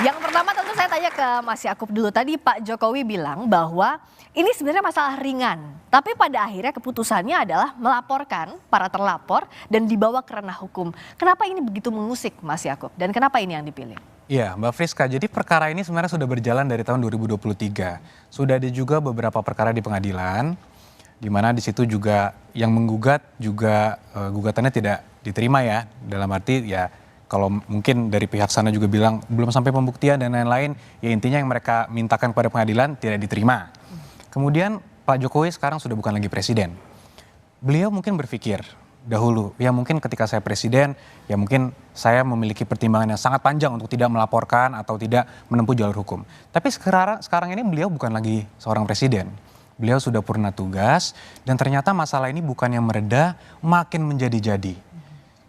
Yang pertama tentu saya tanya ke Mas Yakub dulu. Tadi Pak Jokowi bilang bahwa ini sebenarnya masalah ringan. Tapi pada akhirnya keputusannya adalah melaporkan para terlapor dan dibawa ke ranah hukum. Kenapa ini begitu mengusik Mas Yakub? Dan kenapa ini yang dipilih? Iya, Mbak Friska, jadi perkara ini sebenarnya sudah berjalan dari tahun 2023. Sudah ada juga beberapa perkara di pengadilan, di mana di situ juga yang menggugat juga gugatannya tidak diterima ya. Dalam arti ya kalau mungkin dari pihak sana juga bilang belum sampai pembuktian dan lain-lain, ya intinya yang mereka mintakan kepada pengadilan tidak diterima. Kemudian Pak Jokowi sekarang sudah bukan lagi presiden. Beliau mungkin berpikir dahulu, ya mungkin ketika saya presiden, ya mungkin saya memiliki pertimbangan yang sangat panjang untuk tidak melaporkan atau tidak menempuh jalur hukum. Tapi sekarang ini beliau bukan lagi seorang presiden. Beliau sudah purna tugas dan ternyata masalah ini bukan yang mereda, makin menjadi-jadi.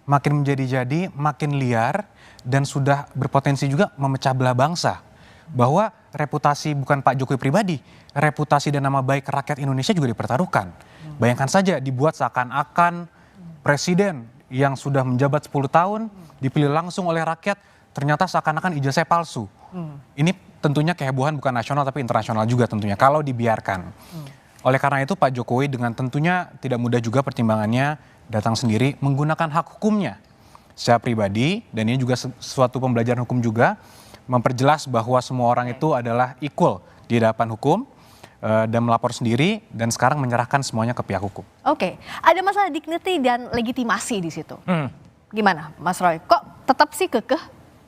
Makin menjadi-jadi, makin liar dan sudah berpotensi juga memecah belah bangsa. Bahwa reputasi bukan Pak Jokowi pribadi, reputasi dan nama baik rakyat Indonesia juga dipertaruhkan. Bayangkan saja dibuat seakan-akan presiden yang sudah menjabat 10 tahun dipilih langsung oleh rakyat ternyata seakan-akan ijazah palsu. Ini tentunya kehebohan bukan nasional tapi internasional juga tentunya kalau dibiarkan. Oleh karena itu Pak Jokowi dengan tentunya tidak mudah juga pertimbangannya datang sendiri menggunakan hak hukumnya secara pribadi dan ini juga suatu pembelajaran hukum juga memperjelas bahwa semua orang itu adalah equal di hadapan hukum dan melapor sendiri dan sekarang menyerahkan semuanya ke pihak hukum. Oke, ada masalah dignity dan legitimasi di situ. Gimana Mas Roy? Kok tetap sih kekeh?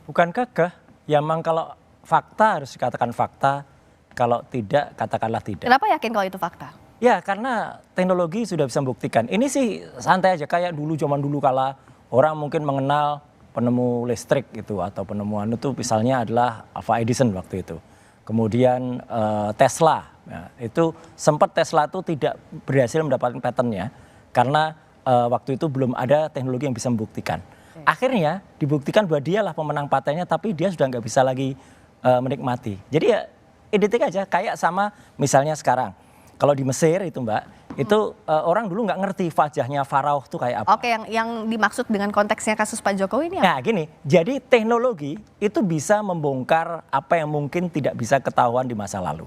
Bukan kekeh, ya memang kalau fakta harus dikatakan fakta, kalau tidak katakanlah tidak. Kenapa yakin kalau itu fakta? Ya karena teknologi sudah bisa membuktikan. Ini sih santai aja kayak dulu zaman dulu kala orang mungkin mengenal penemu listrik gitu atau penemuan itu misalnya adalah Alva Edison waktu itu. Kemudian Tesla, ya, itu sempat Tesla itu tidak berhasil mendapatkan patentnya karena waktu itu belum ada teknologi yang bisa membuktikan. Akhirnya dibuktikan bahwa dialah pemenang patennya tapi dia sudah nggak bisa lagi menikmati. Jadi ya identik aja kayak sama misalnya sekarang. Kalau di Mesir itu Mbak, itu orang dulu nggak ngerti wajahnya Faraoh itu kayak apa. Oke, yang dimaksud dengan konteksnya kasus Pak Jokowi ini apa? Nah gini, jadi teknologi itu bisa membongkar apa yang mungkin tidak bisa ketahuan di masa lalu.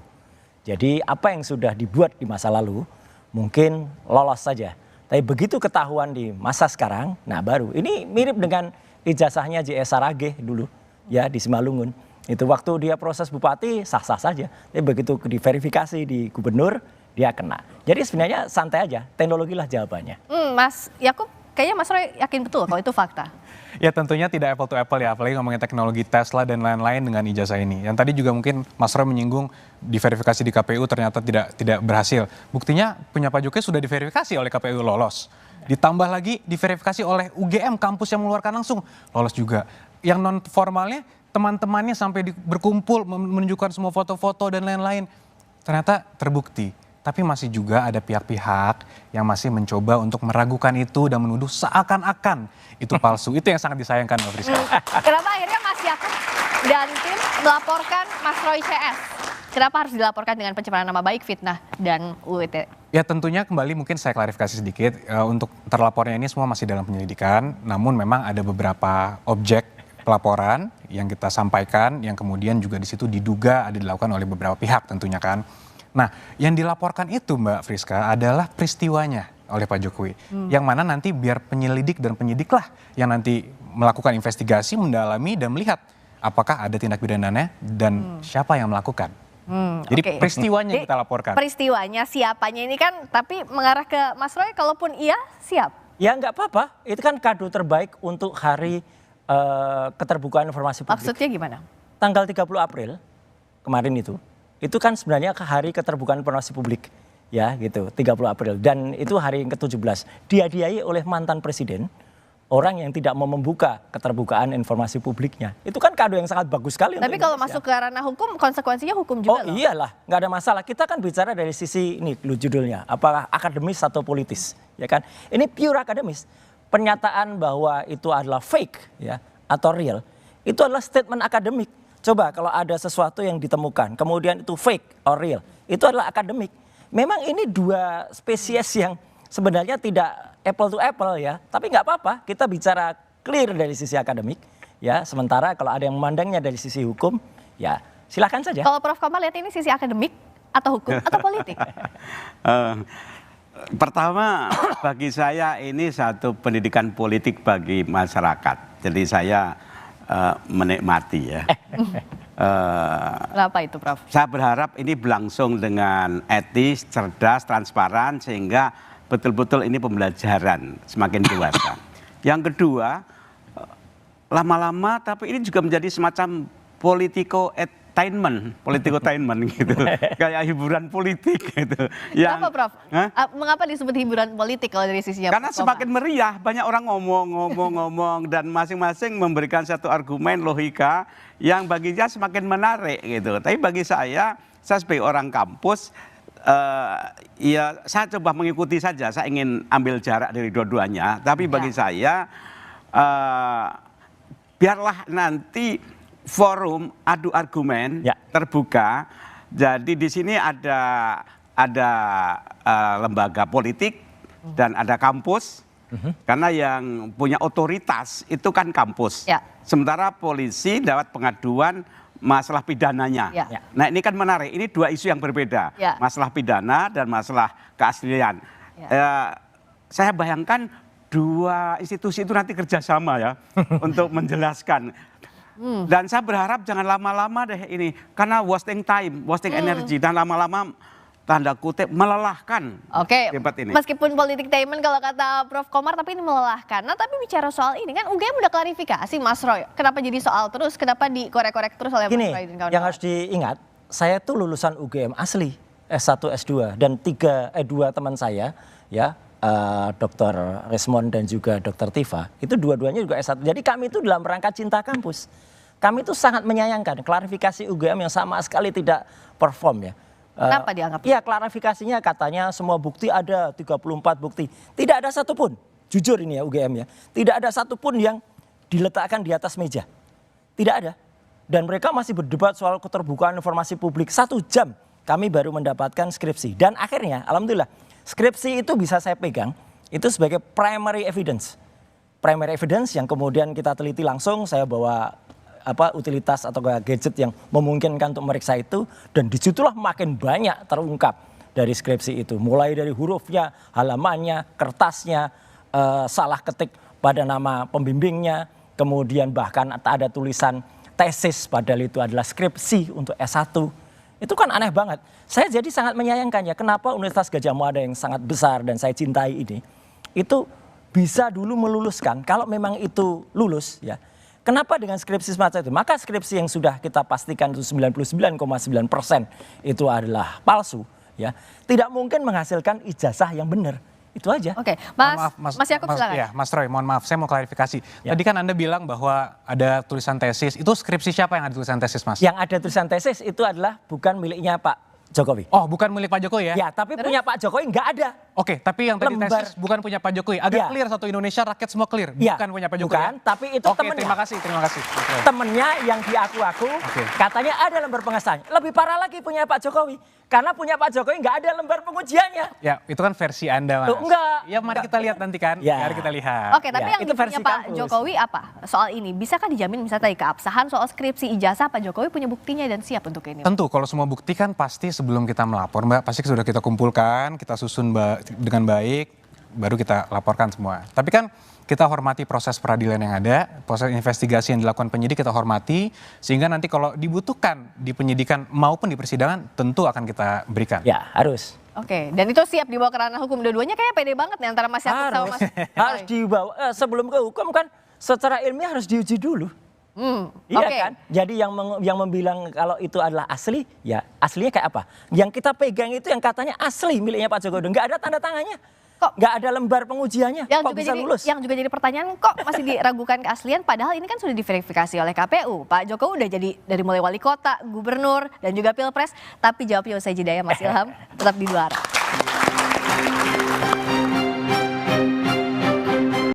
Jadi apa yang sudah dibuat di masa lalu mungkin lolos saja. Tapi begitu ketahuan di masa sekarang, nah baru. Ini mirip dengan ijazahnya J.S. Saragih dulu ya di Simalungun. Itu waktu dia proses bupati sah-sah saja. Tapi begitu diverifikasi di gubernur, dia kena. Jadi sebenarnya santai aja, teknologi lah jawabannya. Mas Yakub, kayaknya Mas Roy yakin betul kalau itu fakta. Ya tentunya tidak apple to apple ya, apalagi ngomongin teknologi Tesla dan lain-lain dengan ijazah ini. Yang tadi juga mungkin Mas Roy menyinggung diverifikasi di KPU ternyata tidak berhasil. Buktinya punya Pak Jokowi sudah diverifikasi oleh KPU lolos. Ditambah lagi diverifikasi oleh UGM, kampus yang mengeluarkan langsung, lolos juga. Yang non formalnya teman-temannya sampai berkumpul menunjukkan semua foto-foto dan lain-lain. Ternyata terbukti. Tapi masih juga ada pihak-pihak yang masih mencoba untuk meragukan itu dan menuduh seakan-akan itu palsu. Itu yang sangat disayangkan Mbak Friska. Kenapa akhirnya Mas Yakub dan tim melaporkan Mas Roy CS? Kenapa harus dilaporkan dengan pencemaran nama baik, fitnah, dan UIT? Ya tentunya kembali mungkin saya klarifikasi sedikit. Untuk terlapornya ini semua masih dalam penyelidikan. Namun memang ada beberapa objek pelaporan yang kita sampaikan yang kemudian juga di situ diduga ada dilakukan oleh beberapa pihak tentunya kan. Nah, yang dilaporkan itu Mbak Friska adalah peristiwanya oleh Pak Jokowi. Yang mana nanti biar penyelidik dan penyidik lah yang nanti melakukan investigasi, mendalami dan melihat apakah ada tindak pidananya dan siapa yang melakukan. Jadi peristiwanya yang kita laporkan. Peristiwanya, siapanya ini kan tapi mengarah ke Mas Roy, kalaupun iya siap. Ya nggak apa-apa, itu kan kado terbaik untuk hari keterbukaan informasi publik. Maksudnya gimana? Tanggal 30 April kemarin itu kan sebenarnya hari keterbukaan informasi publik ya gitu 30 April dan itu hari yang ke-17 dihadiahi oleh mantan presiden orang yang tidak mau membuka keterbukaan informasi publiknya. Itu kan kado yang sangat bagus sekali. Tapi kalau masuk ke ranah hukum konsekuensinya hukum juga loh. Oh iyalah, nggak ada masalah. Kita kan bicara dari sisi ini judulnya apakah akademis atau politis ya kan. Ini pure akademis. Pernyataan bahwa itu adalah fake ya atau real itu adalah statement akademik. Coba kalau ada sesuatu yang ditemukan kemudian itu fake or real itu adalah akademik. Memang ini dua spesies yang sebenarnya tidak apple to apple ya, tapi nggak apa-apa kita bicara clear dari sisi akademik ya. Sementara kalau ada yang memandangnya dari sisi hukum, ya silahkan saja. Kalau Prof. Komar lihat ini sisi akademik atau hukum atau politik? Pertama, bagi saya ini satu pendidikan politik bagi masyarakat. Jadi saya menikmati ya. Kenapa itu, Prof? Saya berharap ini berlangsung dengan etis, cerdas, transparan, sehingga betul-betul ini pembelajaran semakin dewasa. Yang kedua, lama-lama tapi ini juga menjadi semacam politikotainment gitu, kayak hiburan politik gitu. Kenapa, Prof? Mengapa disebut hiburan politik kalau dari sisinya? Karena semakin meriah, banyak orang ngomong dan masing-masing memberikan satu argumen logika yang baginya semakin menarik gitu. Tapi bagi saya sebagai orang kampus, ya saya coba mengikuti saja. Saya ingin ambil jarak dari dua-duanya. Tapi bagi saya, biarlah nanti forum adu argumen terbuka. Jadi di sini ada lembaga politik dan ada kampus. Karena yang punya otoritas itu kan kampus. Sementara polisi dapat pengaduan masalah pidananya. Nah ini kan menarik, ini dua isu yang berbeda. Masalah pidana dan masalah keaslian. Saya bayangkan dua institusi itu nanti kerjasama ya untuk menjelaskan. Dan saya berharap jangan lama-lama deh ini. Karena wasting time, wasting energy. Dan lama-lama tanda kutip melelahkan. Oke, debat ini. Meskipun politik tainment kalau kata Prof. Komar, tapi ini melelahkan. Nah tapi bicara soal ini kan UGM udah klarifikasi Mas Roy. Kenapa jadi soal terus, kenapa dikorek-korek terus oleh Mas Roy dan kawan-kawan? Yang harus diingat, saya tuh lulusan UGM asli, S1, S2. Dan dua teman saya, ya Dr. Resmond dan juga Dr. Tifa, itu dua-duanya juga S1. Jadi kami itu dalam rangka cinta kampus. Kami itu sangat menyayangkan klarifikasi UGM yang sama sekali tidak perform ya. Kenapa dianggap? Iya, klarifikasinya katanya semua bukti ada, 34 bukti. Tidak ada satupun, jujur ini ya UGM ya, tidak ada satupun yang diletakkan di atas meja. Tidak ada. Dan mereka masih berdebat soal keterbukaan informasi publik. 1 jam kami baru mendapatkan skripsi. Dan akhirnya, alhamdulillah, skripsi itu bisa saya pegang, itu sebagai primary evidence. Primary evidence yang kemudian kita teliti langsung, saya bawa utilitas atau gadget yang memungkinkan untuk meriksa itu, dan disitulah makin banyak terungkap dari skripsi itu, mulai dari hurufnya, halamannya, kertasnya, salah ketik pada nama pembimbingnya, kemudian bahkan ada tulisan tesis padahal itu adalah skripsi untuk S1. Itu kan aneh banget. Saya jadi sangat menyayangkannya, kenapa Universitas Gadjah Mada yang sangat besar dan saya cintai ini, itu bisa dulu meluluskan, kalau memang itu lulus ya. Kenapa dengan skripsi semacam itu? Maka skripsi yang sudah kita pastikan itu 99,9% itu adalah palsu, ya. Tidak mungkin menghasilkan ijazah yang benar. Itu aja. Oke, Mas Yakub silakan. Ya, Mas Roy, mohon maaf, saya mau klarifikasi. Tadi kan Anda bilang bahwa ada tulisan tesis. Itu skripsi siapa yang ada tulisan tesis, Mas? Yang ada tulisan tesis itu adalah bukan miliknya Pak Jokowi. Oh, bukan milik Pak Jokowi ya? Ya, tapi punya Pak Jokowi nggak ada. Oke, tapi yang tadi tesis bukan punya Pak Jokowi. Agak clear, satu Indonesia rakyat semua clear. Bukan punya Pak Jokowi. Bukan, tapi itu temennya. Terima kasih. Temennya yang diaku-aku, katanya ada lembar pengesahan. Lebih parah lagi punya Pak Jokowi. Karena punya Pak Jokowi nggak ada lembar pengujiannya. Ya, itu kan versi Anda, Mas. Enggak. Ya, mari kita lihat nanti kan. Ya. Mari kita lihat. Oke, tapi yang dipunya Pak Jokowi apa? Soal ini, bisa kan dijamin misalnya tadi keabsahan soal skripsi ijazah, Pak Jokowi punya buktinya dan siap untuk ini? Tentu, kalau semua bukti kan pasti sebelum kita melapor, Mbak, pasti sudah kita kumpulkan, kita susun dengan baik, baru kita laporkan semua. Tapi kan kita hormati proses peradilan yang ada, proses investigasi yang dilakukan penyidik kita hormati, sehingga nanti kalau dibutuhkan di penyidikan maupun di persidangan tentu akan kita berikan. Ya, harus. Oke, dan itu siap dibawa ke ranah hukum. Dua-duanya kayak pede banget nih antara Mas Yakub sama Mas harus dibawa, sebelum ke hukum kan secara ilmiah harus diuji dulu. Iya kan? Jadi yang membilang kalau itu adalah asli, ya aslinya kayak apa? Yang kita pegang itu yang katanya asli miliknya Pak Jokowi, nggak ada tanda tangannya. Kok nggak ada lembar pengujiannya? Kok bisa lulus? Yang juga jadi pertanyaan, kok masih diragukan keaslian padahal ini kan sudah diverifikasi oleh KPU. Pak Jokowi udah jadi dari mulai wali kota, gubernur, dan juga pilpres. Tapi jawabnya usai jeda ya Mas Ilham, tetap di luar.